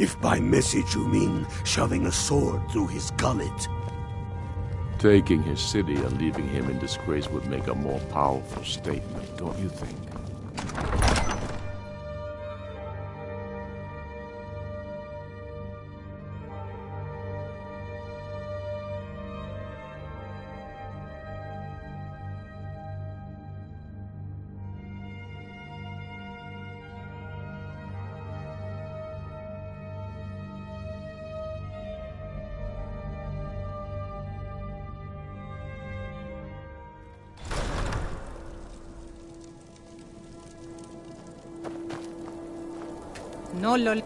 If by message you mean shoving a sword through his gullet. Taking his city and leaving him in disgrace would make a more powerful statement, don't you think? No lo...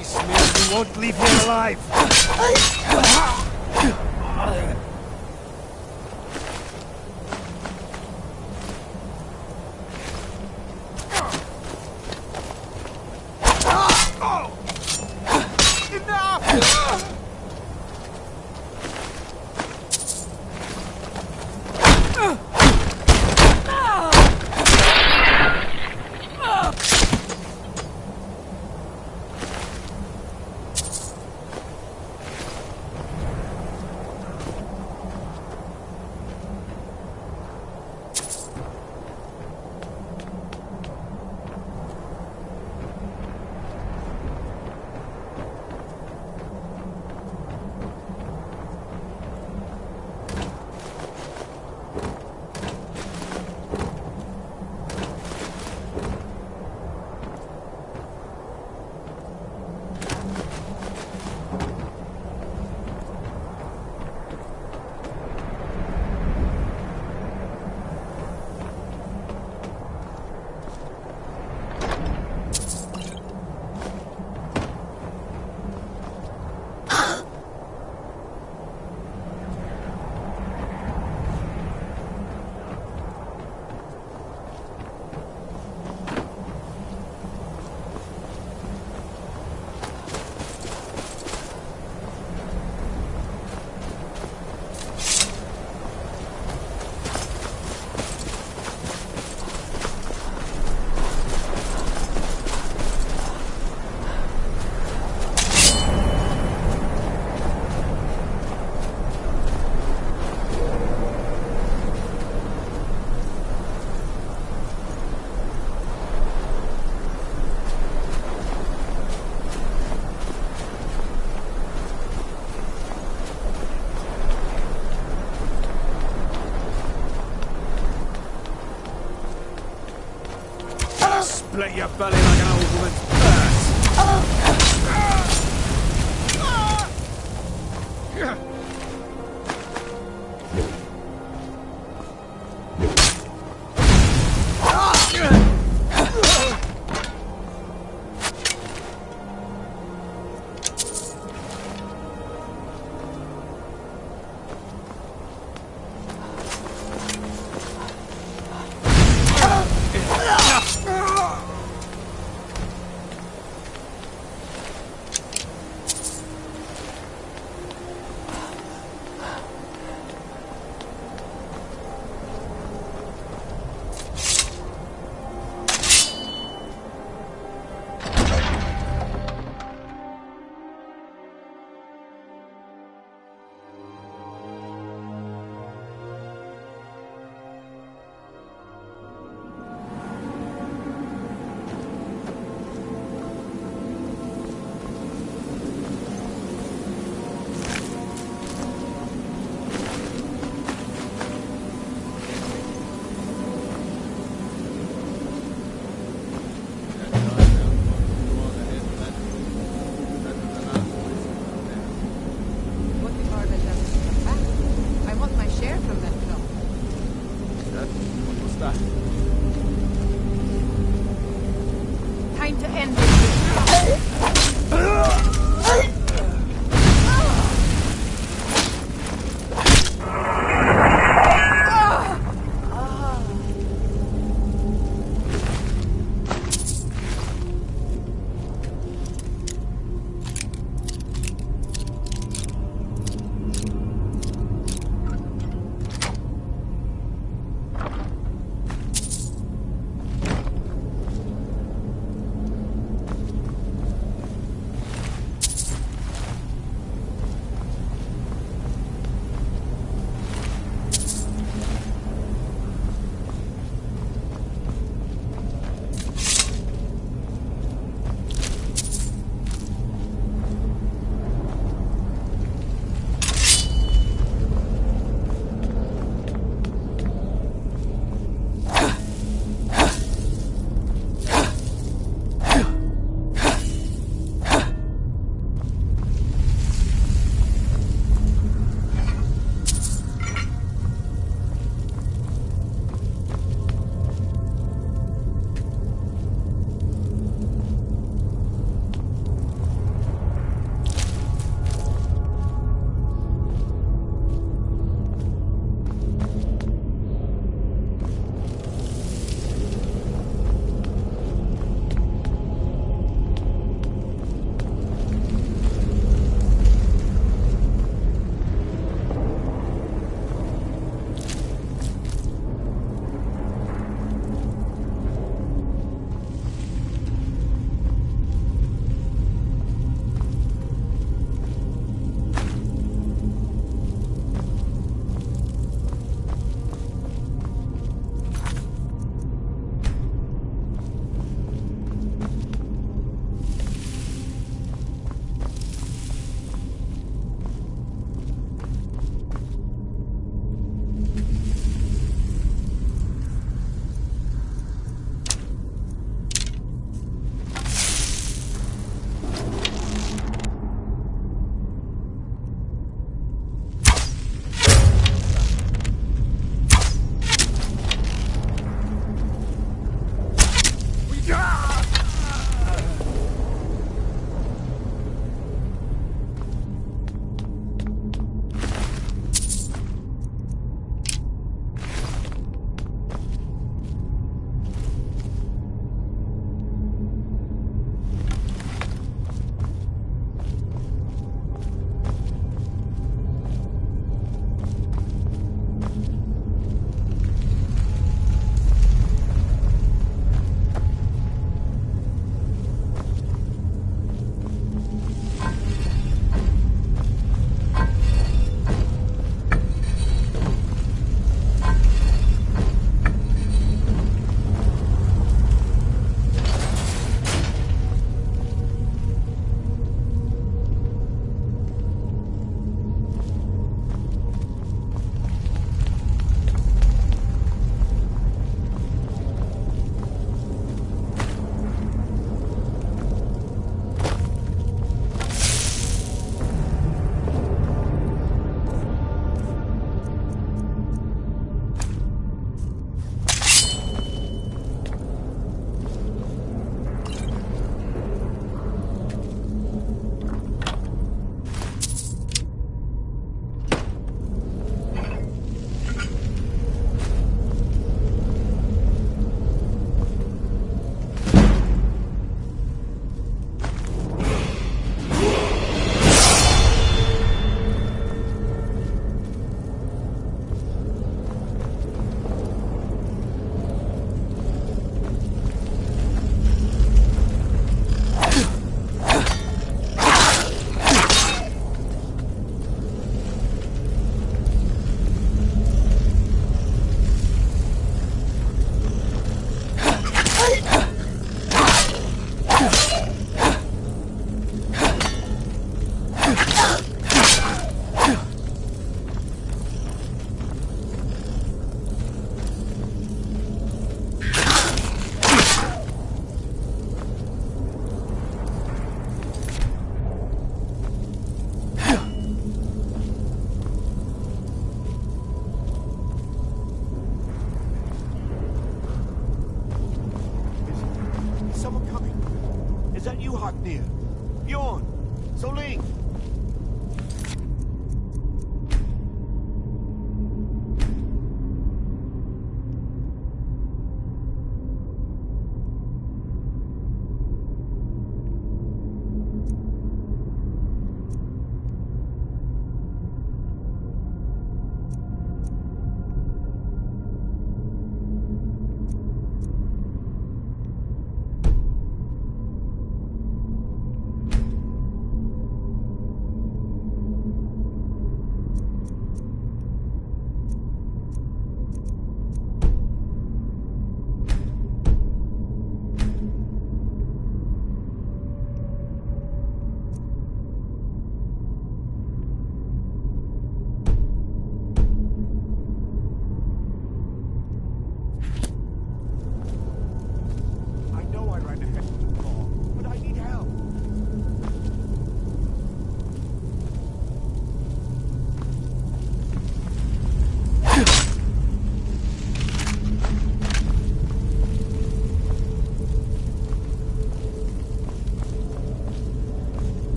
Eastman, you won't leave here alive! Split your belly like an old woman's purse!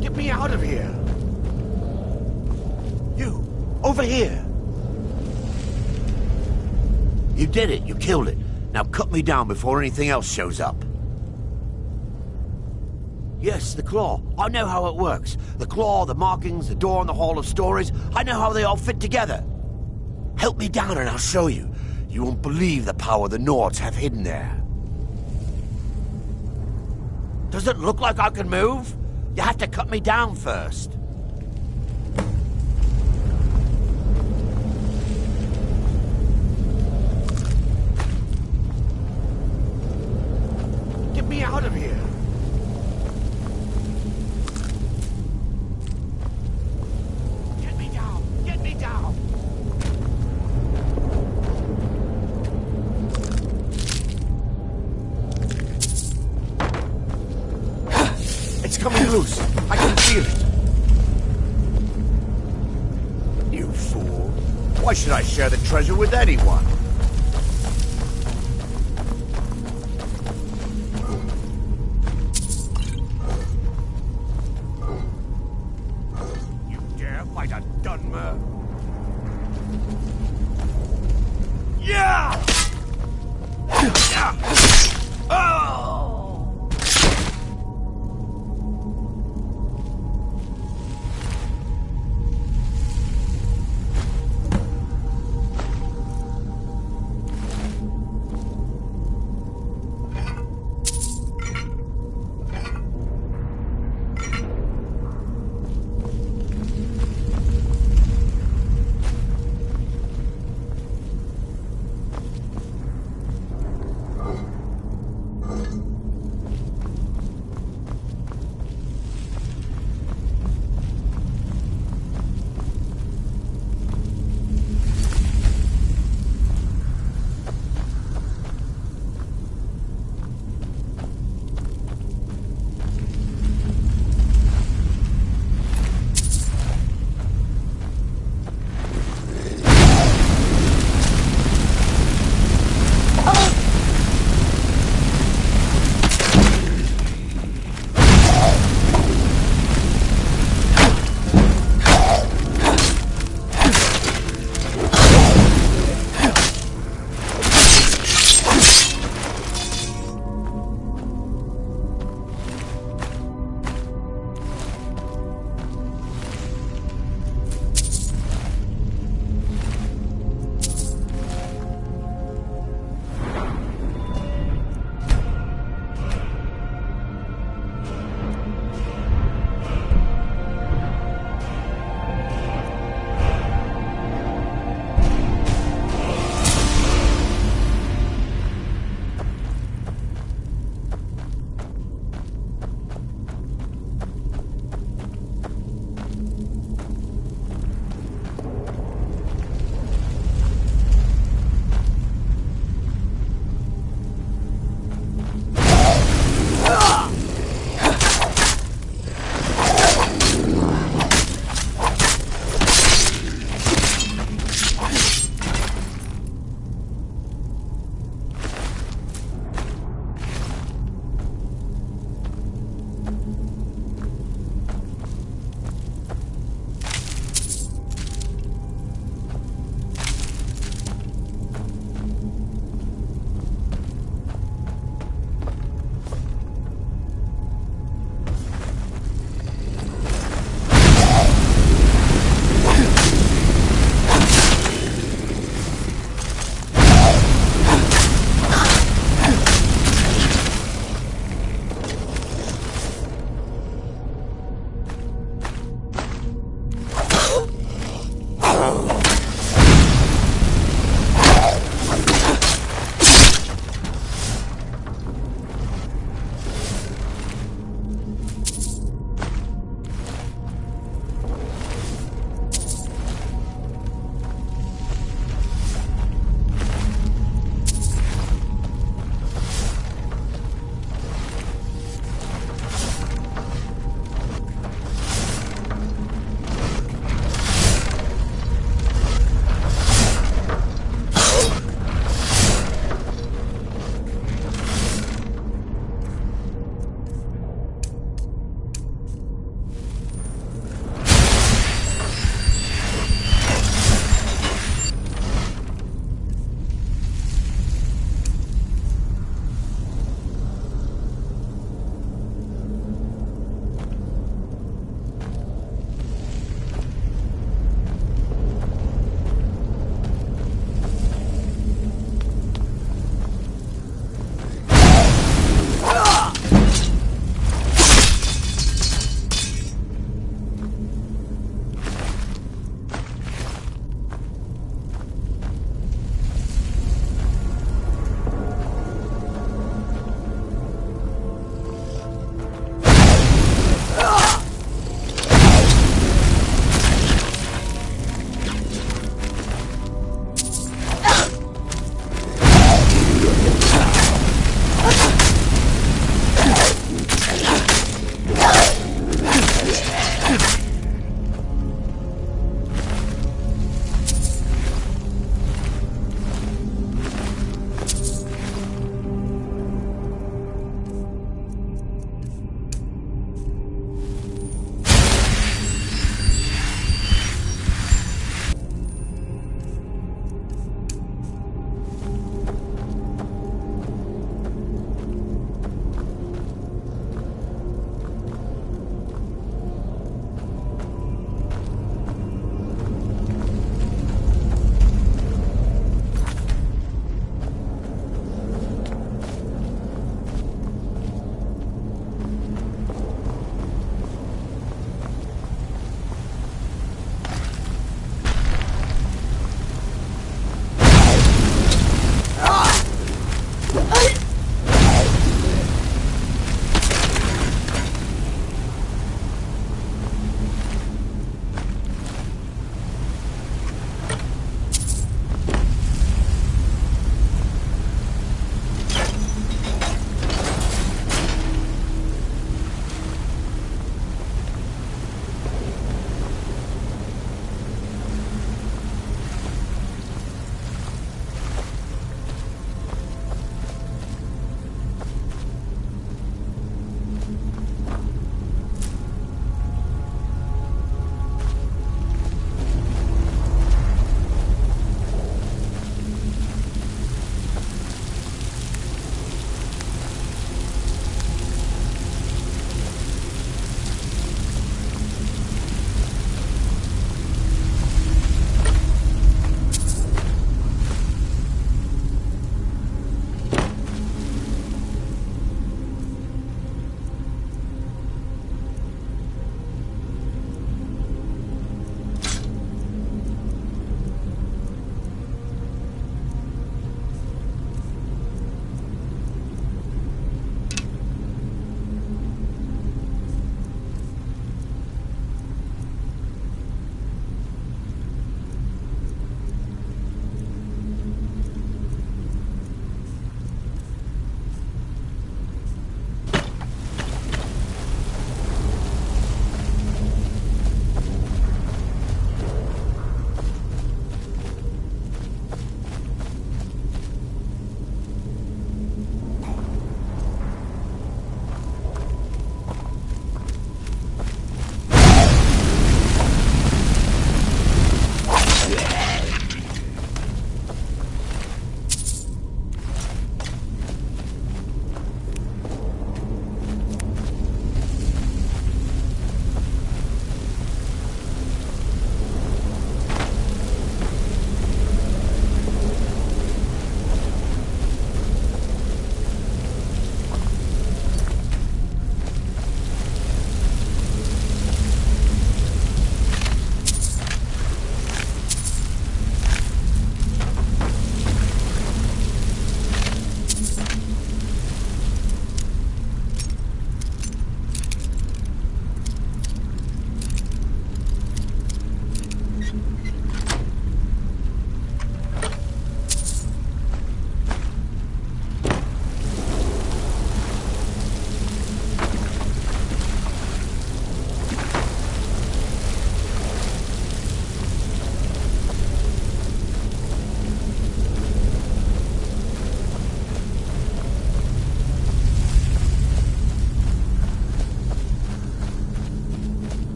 Get me out of here! You, over here! You did it, you killed it. Now cut me down before anything else shows up. Yes, the claw. I know how it works. The claw, the markings, the door in the Hall of Stories. I know how they all fit together. Help me down and I'll show you. You won't believe the power the Nords have hidden there. Does it look like I can move? You have to cut me down first. Get me out of here. Get me down. Get me down. It's coming loose. I can feel it. You fool. Why should I share the treasure with anyone? You dare fight a Dunmer? Yeah! Yeah! Oh!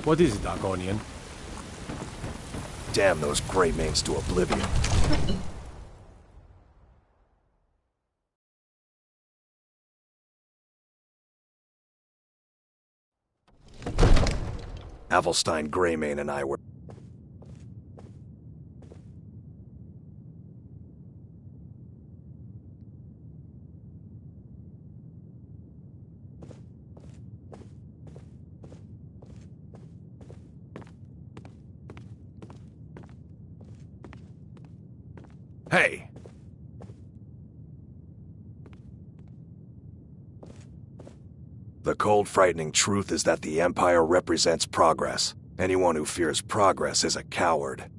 What is it, Argonian? Damn those Greymanes to oblivion. Avelstein Greymane and I were... Hey! The cold, frightening truth is that the Empire represents progress. Anyone who fears progress is a coward.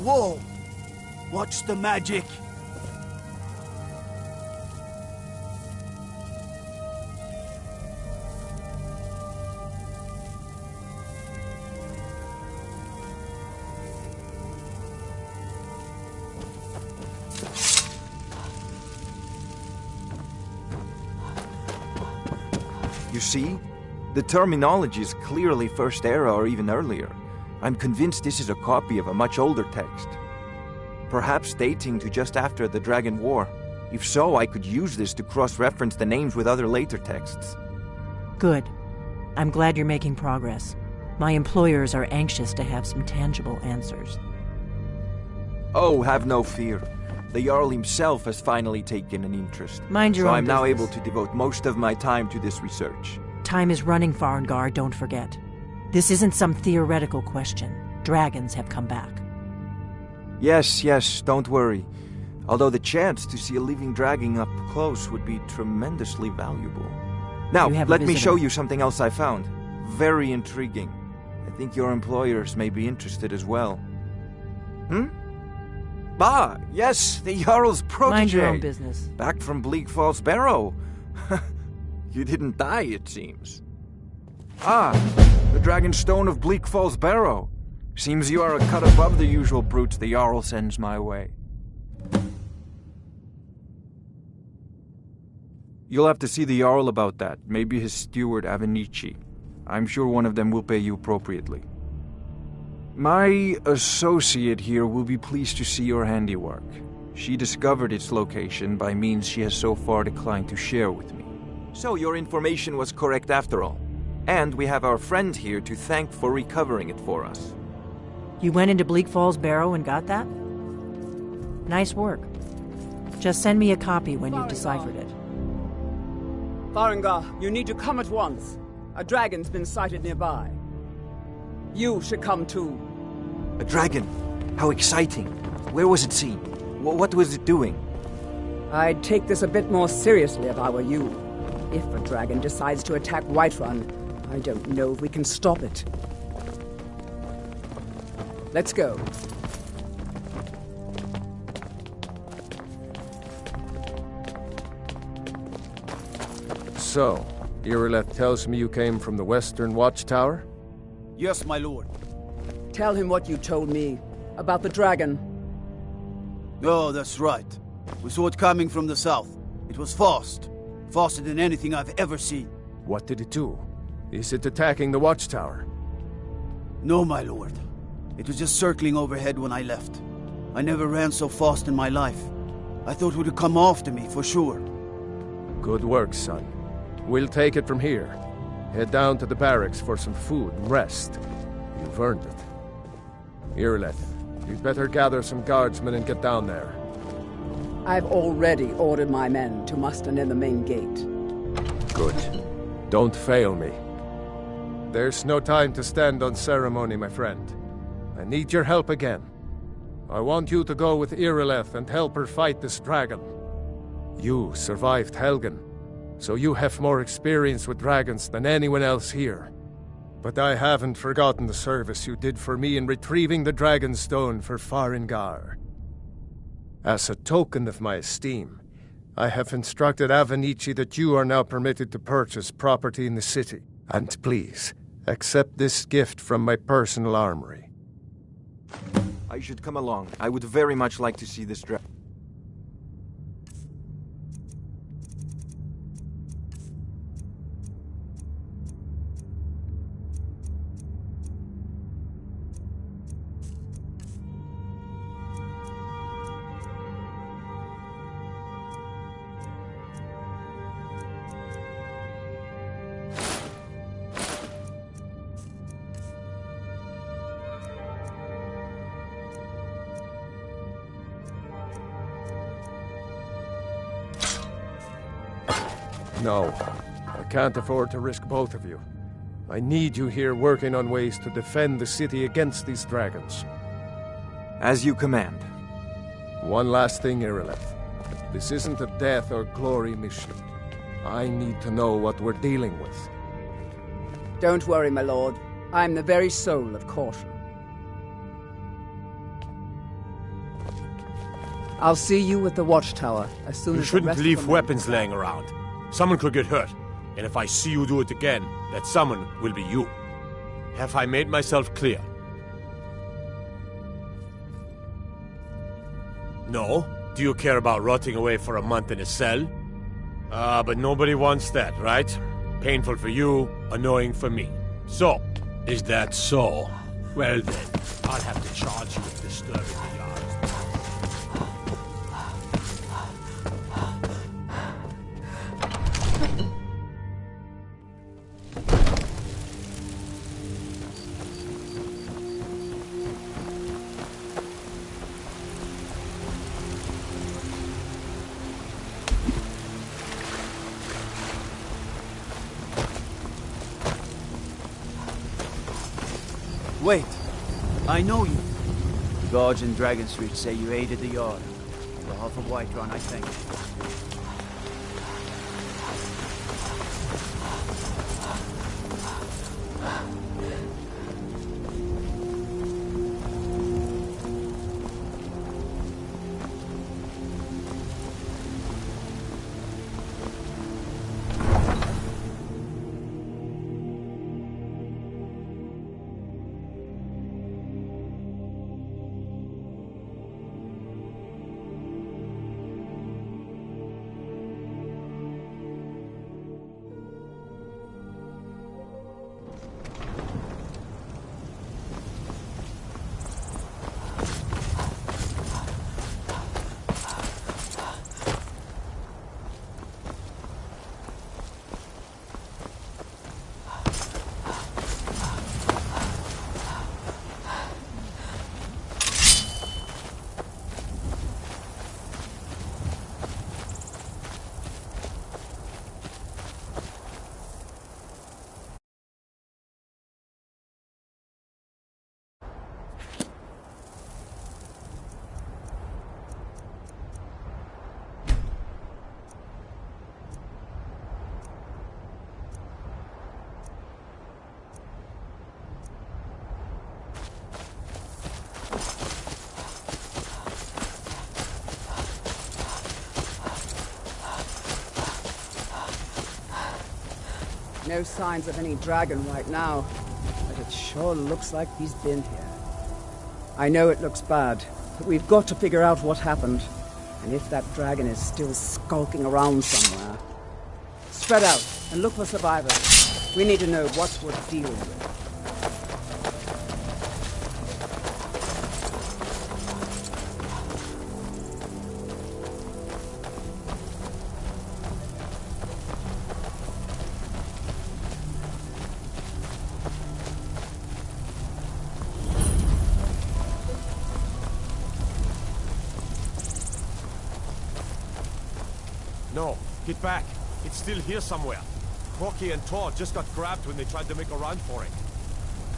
Whoa! Watch the magic! You see? The terminology is clearly First Era or even earlier. I'm convinced this is a copy of a much older text. Perhaps dating to just after the Dragon War. If so, I could use this to cross-reference the names with other later texts. Good. I'm glad you're making progress. My employers are anxious to have some tangible answers. Oh, have no fear. The Jarl himself has finally taken an interest. Mind your so own I'm now business. able to devote most of my time to this research. Time is running, Farengar, don't forget. This isn't some theoretical question. Dragons have come back. Yes, don't worry. Although the chance to see a living dragon up close would be tremendously valuable. Now, You have a let me visitor. show you something else I found. Very intriguing. I think your employers may be interested as well. Ah, yes, the Jarl's protege. Mind your own business. Back from Bleak Falls Barrow. You didn't die, it seems. Ah, the Dragon Stone of Bleak Falls Barrow. Seems you are a cut above the usual brutes the Jarl sends my way. You'll have to see the Jarl about that. Maybe his steward, Avenici. I'm sure one of them will pay you appropriately. My associate here will be pleased to see your handiwork. She discovered its location by means she has so far declined to share with me. So your information was correct after all. And we have our friend here to thank for recovering it for us. You went into Bleak Falls Barrow and got that? Nice work. Just send me a copy when you've deciphered it. Farengar, you need to come at once. A dragon's been sighted nearby. You should come too. A dragon? How exciting. Where was it seen? What was it doing? I'd take this a bit more seriously if I were you. If a dragon decides to attack Whiterun, I don't know if we can stop it. Let's go. So, Irileth tells me you came from the Western Watchtower? Yes, my lord. Tell him what you told me about the dragon. Oh, that's right. We saw it coming from the south. It was fast. Faster than anything I've ever seen. What did it do? Is it attacking the Watchtower? No, my lord. It was just circling overhead when I left. I never ran so fast in my life. I thought it would come after me, for sure. Good work, son. We'll take it from here. Head down to the barracks for some food and rest. You've earned it. Irileth, you'd better gather some guardsmen and get down there. I've already ordered my men to muster near the main gate. Good. Don't fail me. There's no time to stand on ceremony, my friend. I need your help again. I want you to go with Irileth and help her fight this dragon. You survived Helgen, so you have more experience with dragons than anyone else here. But I haven't forgotten the service you did for me in retrieving the Dragon Stone for Farengar. As a token of my esteem, I have instructed Avenici that you are now permitted to purchase property in the city. And please, accept this gift from my personal armory. I should come along. I would very much like to see this dragon. No, I can't afford to risk both of you. I need you here working on ways to defend the city against these dragons. As you command. One last thing, Irileth. This isn't a death or glory mission. I need to know what we're dealing with. Don't worry, my lord. I'm the very soul of caution. I'll see you at the Watchtower as soon You as the shouldn't rest of leave the men weapons are laying around. Someone could get hurt. And if I see you do it again, that someone will be you. Have I made myself clear? No? Do you care about rotting away for a month in a cell? But nobody wants that, right? Painful for you, annoying for me. So, is that so? Well then, I'll have to charge you with disturbing the yard. Wait. I know you. The guards in Dragon Street say you aided the Yard. On behalf of Whiterun, I thank you. No signs of any dragon right now, but it sure looks like he's been here. I know it looks bad, but we've got to figure out what happened, and if that dragon is still skulking around somewhere. Spread out and look for survivors. We need to know what we're dealing with. No, get back. It's still here somewhere. Corky and Tor just got grabbed when they tried to make a run for it.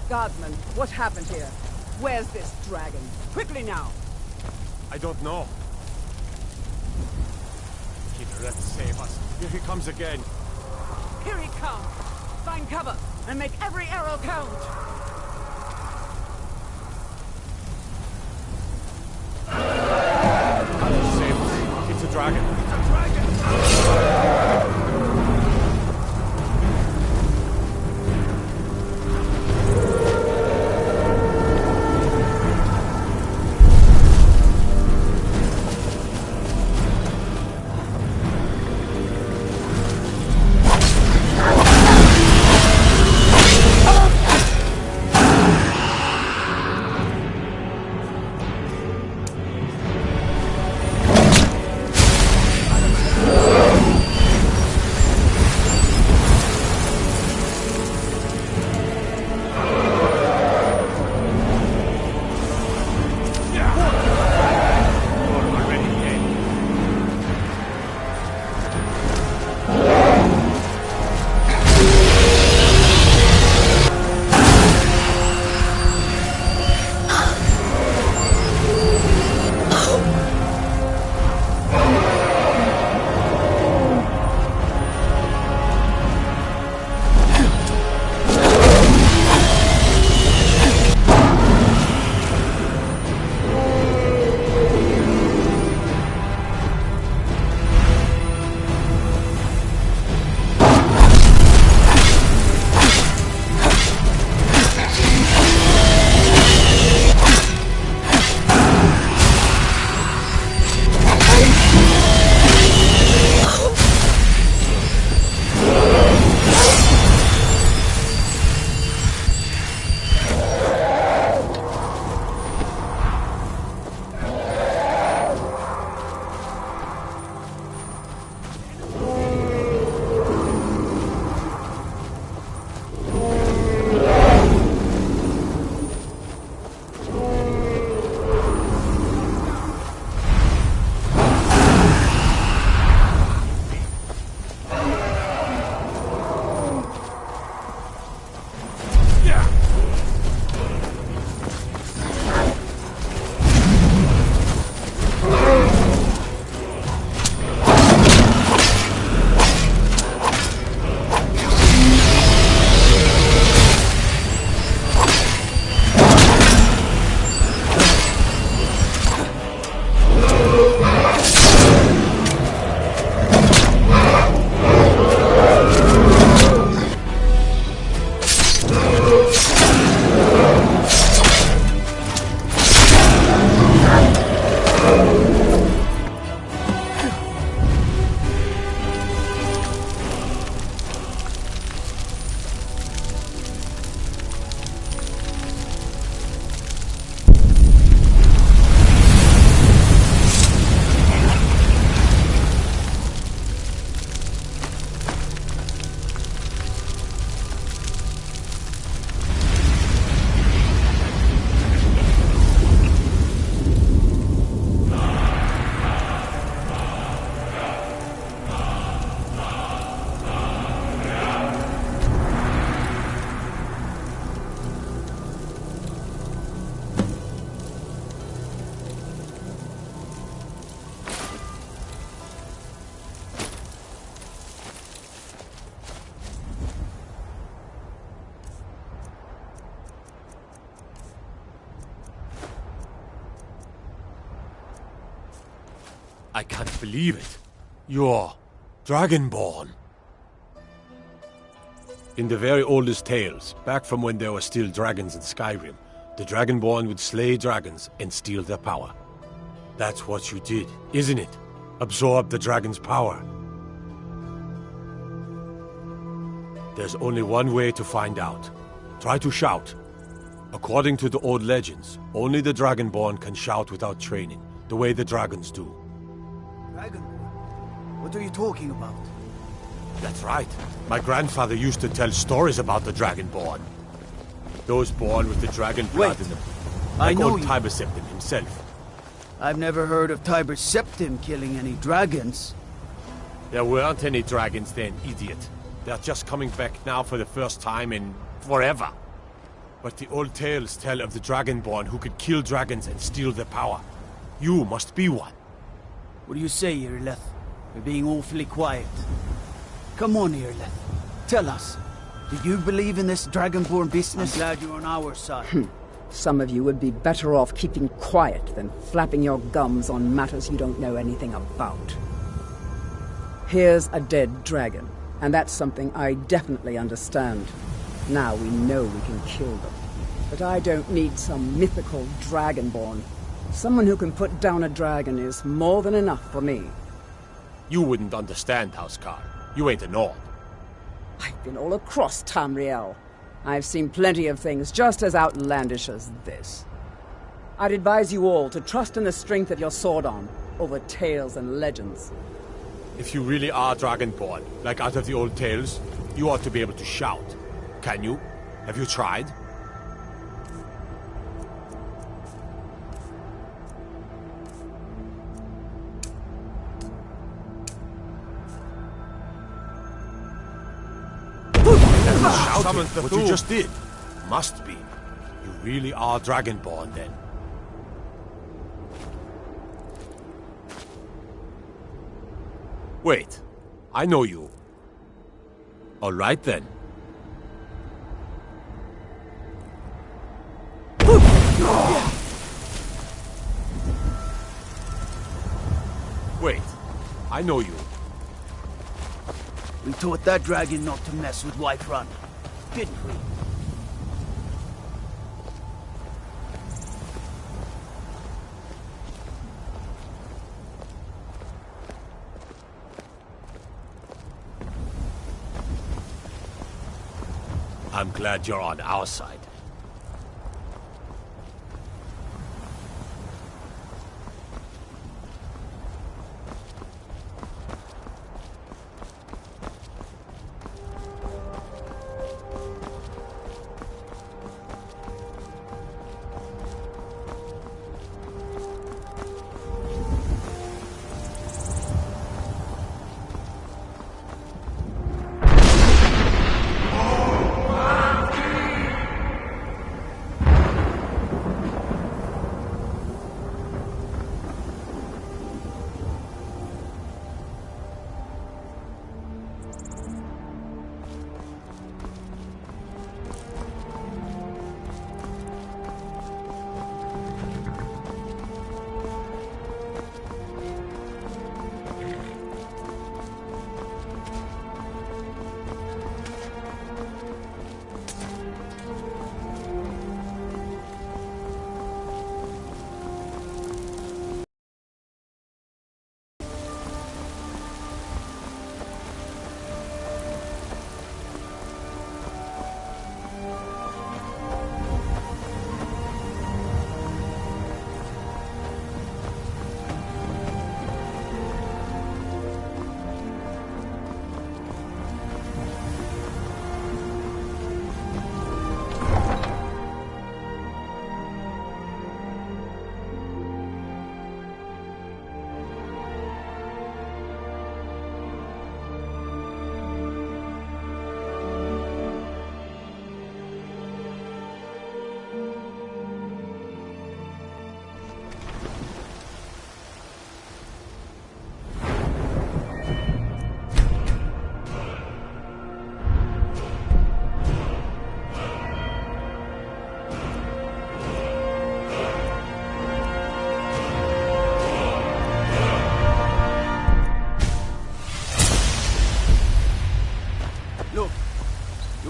Guardsman, what happened here? Where's this dragon? Quickly now! I don't know. Kidret, save us. Here he comes again. Here he comes! Find cover and make every arrow count! Save us. It's a dragon. I can't believe it. You're Dragonborn. In the very oldest tales, back from when there were still dragons in Skyrim, the Dragonborn would slay dragons and steal their power. That's what you did, isn't it? Absorb the dragon's power. There's only one way to find out. Try to shout. According to the old legends, only the Dragonborn can shout without training, the way the dragons do. Dragonborn? What are you talking about? That's right. My grandfather used to tell stories about the Dragonborn. Those born with the dragon blood in them. Like old Tiber Septim himself. I've never heard of Tiber Septim killing any dragons. There weren't any dragons then, idiot. They're just coming back now for the first time in forever. But the old tales tell of the Dragonborn who could kill dragons and steal their power. You must be one. What do you say, Irileth? You're being awfully quiet. Come on, Irileth. Tell us. Do you believe in this Dragonborn business? I'm glad you're on our side. Some of you would be better off keeping quiet than flapping your gums on matters you don't know anything about. Here's a dead dragon, and that's something I definitely understand. Now we know we can kill them. But I don't need some mythical Dragonborn. Someone who can put down a dragon is more than enough for me. You wouldn't understand, Housecarl. You ain't a Nord. I've been all across Tamriel. I've seen plenty of things just as outlandish as this. I'd advise you all to trust in the strength of your sword arm over tales and legends. If you really are Dragonborn, like out of the old tales, you ought to be able to shout. Can you? Have you tried? Shouting, what you just did. Must be. You really are Dragonborn, then. Wait. I know you. All right, then. Wait. I know you. We taught that dragon not to mess with Whiterun, didn't we? I'm glad you're on our side.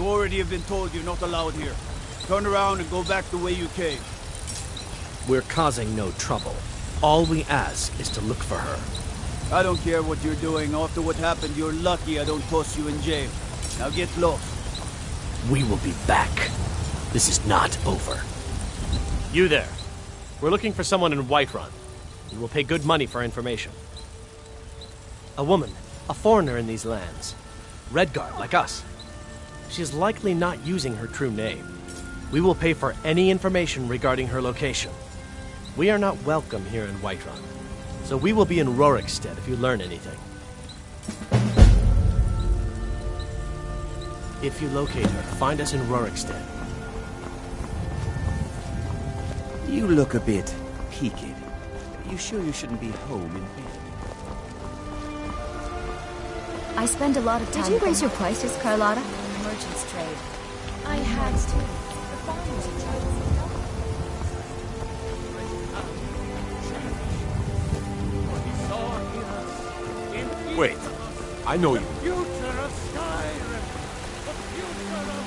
You already have been told you're not allowed here. Turn around and go back the way you came. We're causing no trouble. All we ask is to look for her. I don't care what you're doing. After what happened, you're lucky I don't toss you in jail. Now get lost. We will be back. This is not over. You there. We're looking for someone in Whiterun. We will pay good money for information. A woman, a foreigner in these lands. Redguard, like us. She is likely not using her true name. We will pay for any information regarding her location. We are not welcome here in Whiterun, so we will be in Rorikstead if you learn anything. If you locate her, find us in Rorikstead. You look a bit peaked. You sure you shouldn't be home in bed? I spend a lot of time... Did you raise your prices, Carlotta? Merchants trade. I had to. The farmers are trying to Wait, I know you. Future of Skyrim! The future of...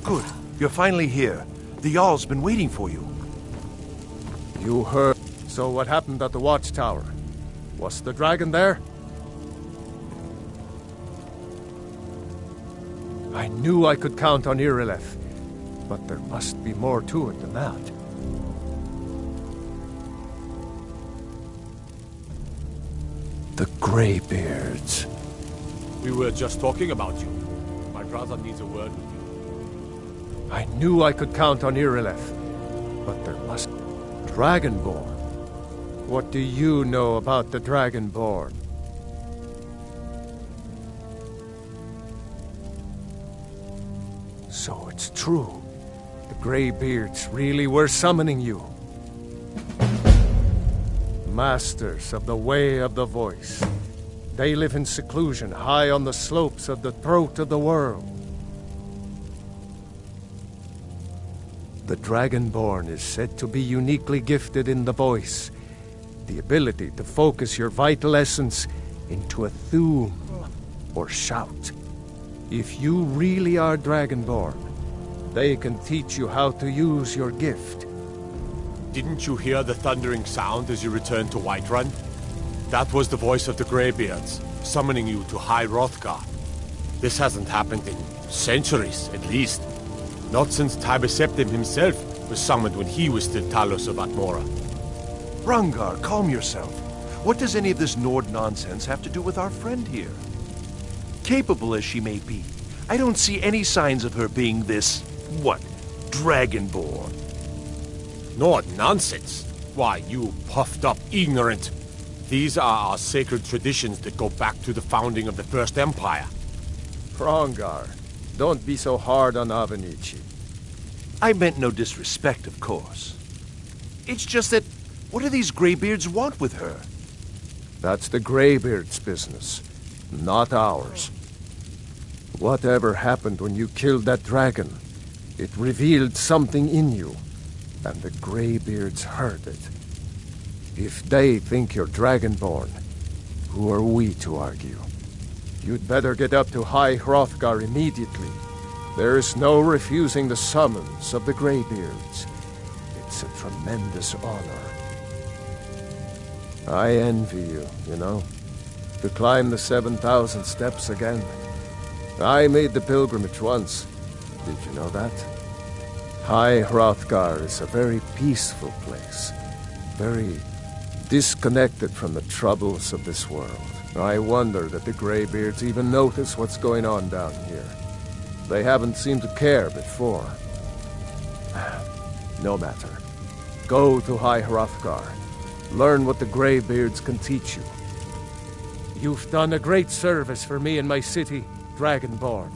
Good. You're finally here. The Jarl's been waiting for you. You heard. So what happened at the watchtower? Was the dragon there? I knew I could count on Irileth, but there must be more to it than that. The Greybeards. We were just talking about you. My brother needs a word with you. I knew I could count on Irileth, but there must... Dragonborn? What do you know about the Dragonborn? So it's true. The Greybeards really were summoning you. Masters of the Way of the Voice. They live in seclusion high on the slopes of the throat of the world. The Dragonborn is said to be uniquely gifted in the voice, the ability to focus your vital essence into a thum or shout. If you really are Dragonborn, they can teach you how to use your gift. Didn't you hear the thundering sound as you returned to Whiterun? That was the voice of the Greybeards, summoning you to High Hrothgar. This hasn't happened in centuries, at least. Not since Tiber Septim himself was summoned when he was still Talos of Atmora. Rangar, calm yourself. What does any of this Nord nonsense have to do with our friend here? Capable as she may be, I don't see any signs of her being this, Dragonborn. Nord nonsense? Why, you puffed up ignorant. These are our sacred traditions that go back to the founding of the First Empire. Rangar, don't be so hard on Avenici. I meant no disrespect, of course. It's just that, what do these Greybeards want with her? That's the Greybeards' business, not ours. Whatever happened when you killed that dragon, it revealed something in you, and the Greybeards heard it. If they think you're Dragonborn, who are we to argue? You'd better get up to High Hrothgar immediately. There's no refusing the summons of the Greybeards. It's a tremendous honor. I envy you, you know, to climb the 7,000 steps again. I made the pilgrimage once. Did you know that? High Hrothgar is a very peaceful place. Very disconnected from the troubles of this world. I wonder that the Greybeards even notice what's going on down here. They haven't seemed to care before. No matter. Go to High Hrothgar. Learn what the Greybeards can teach you. You've done a great service for me and my city, Dragonborn.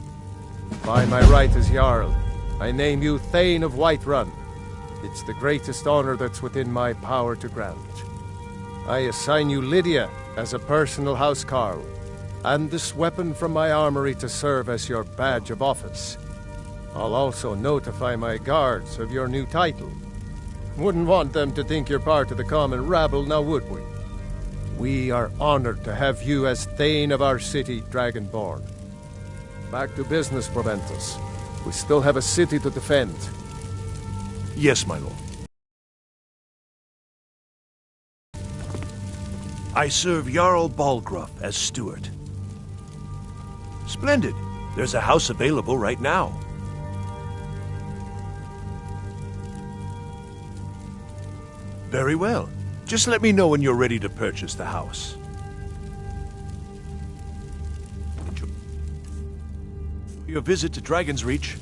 By my right as Jarl, I name you Thane of Whiterun. It's the greatest honor that's within my power to grant. I assign you Lydia as a personal housecarl, and this weapon from my armory to serve as your badge of office. I'll also notify my guards of your new title. Wouldn't want them to think you're part of the common rabble, now would we? We are honored to have you as Thane of our city, Dragonborn. Back to business, Proventus. We still have a city to defend. Yes, my lord. I serve Jarl Balgruff as steward. Splendid. There's a house available right now. Very well. Just let me know when you're ready to purchase the house. Enjoy your visit to Dragon's Reach.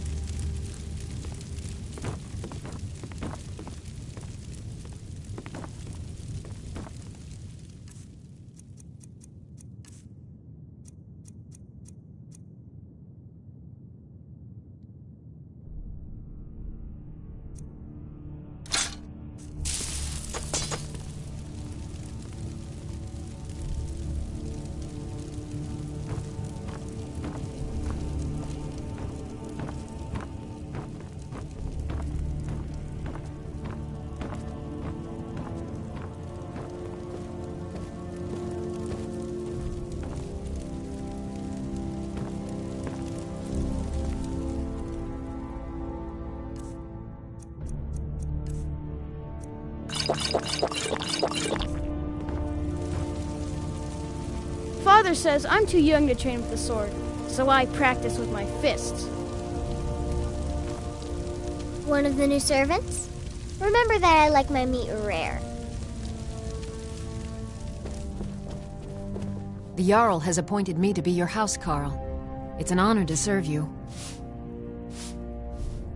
Father says I'm too young to train with the sword, so I practice with my fists. One of the new servants? Remember that I like my meat rare. The Jarl has appointed me to be your housecarl. It's an honor to serve you.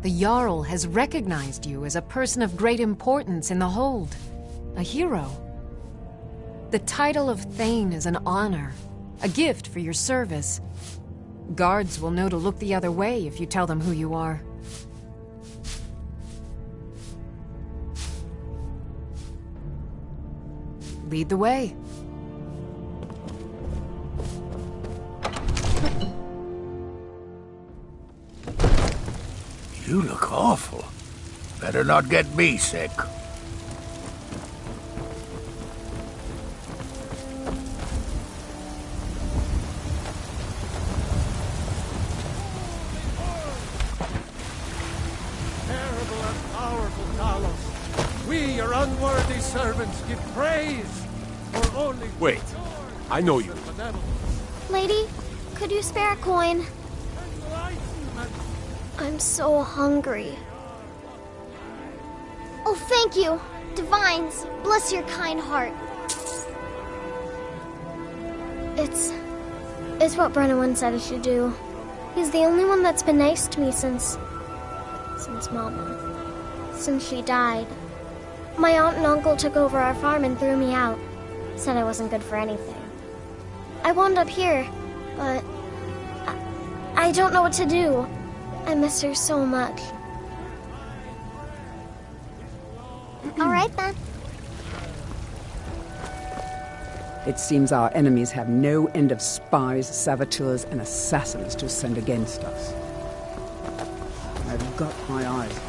The Jarl has recognized you as a person of great importance in the Hold. A hero. The title of Thane is an honor, a gift for your service. Guards will know to look the other way if you tell them who you are. Lead the way. You look awful. Better not get me sick. Terrible and powerful Talos. We, your unworthy servants, give praise for only... Wait, I know you. Lady, could you spare a coin? I'm so hungry. Oh, thank you. Divines, bless your kind heart. It's what Brennan said I should do. He's the only one that's been nice to me since Mama. Since she died. My aunt and uncle took over our farm and threw me out. Said I wasn't good for anything. I wound up here, but I don't know what to do. I miss her so much. All right, then. It seems our enemies have no end of spies, saboteurs, and assassins to send against us. I've got my eyes.